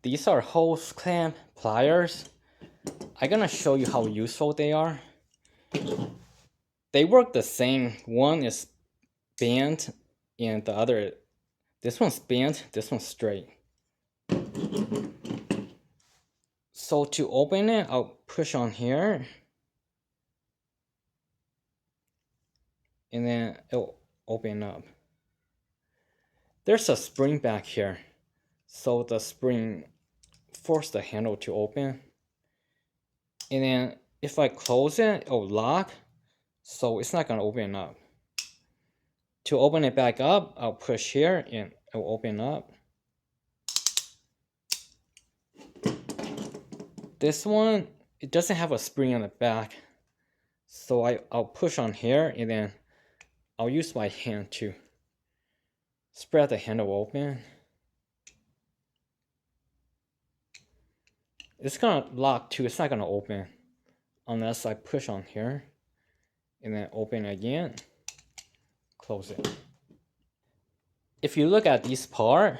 These are hose clamp pliers. I'm gonna show you how useful they are. They work the same. One is bent and the other, this one's bent, this one's straight. So to open it, I'll push on here. And then it'll open up. There's a spring back here. So the spring forces the handle to open. And then if I close it, it'll lock. So it's not gonna open up. To open it back up, I'll push here and it'll open up. This one, it doesn't have a spring on the back. So I'll push on here and then I'll use my hand to spread the handle open. It's gonna lock too, it's not gonna open unless I push on here and then open again, close it. If you look at this part,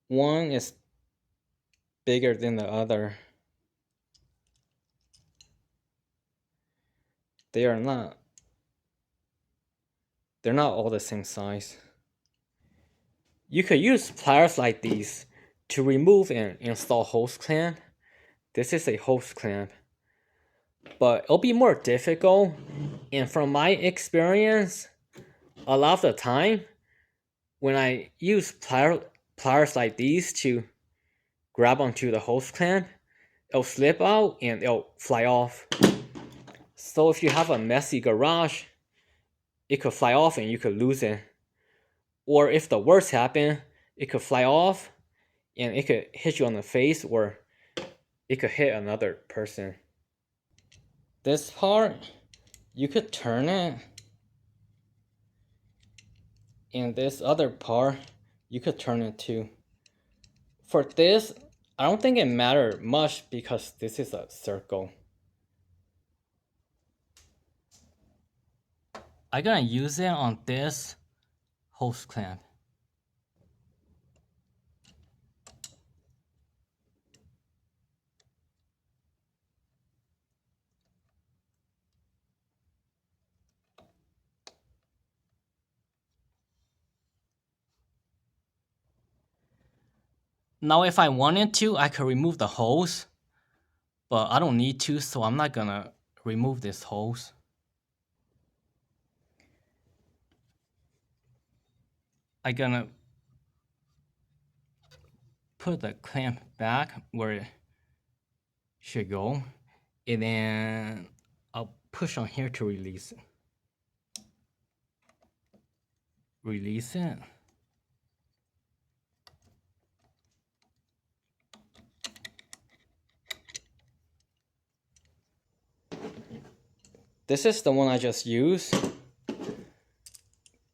one is bigger than the other. They're not all the same size. You could use pliers like these to remove and install hose clamp. This is a hose clamp, but it'll be more difficult. And from my experience, a lot of the time, when I use pliers like these to grab onto the hose clamp, it'll slip out and it'll fly off. So if you have a messy garage, it could fly off and you could lose it. Or if the worst happens, it could fly off and it could hit you on the face or it could hit another person. This part, you could turn it. And this other part, you could turn it too. For this, I don't think it matters much because this is a circle. I'm gonna use it on this hose clamp. Now if I wanted to, I could remove the hose, but I don't need to, so I'm not gonna remove this hose. I'm gonna put the clamp back where it should go, and then I'll push on here to release it. Release it. This is the one I just used.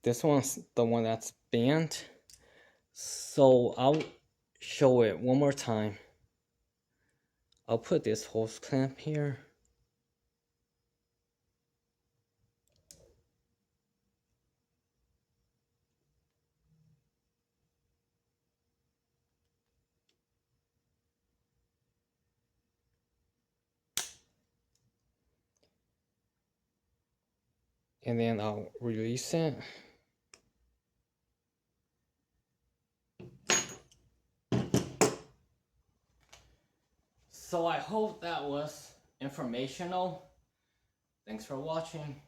This one's the one that's bent. So I'll show it one more time. I'll put this hose clamp here. And then I'll release it. So I hope that was informational. Thanks for watching.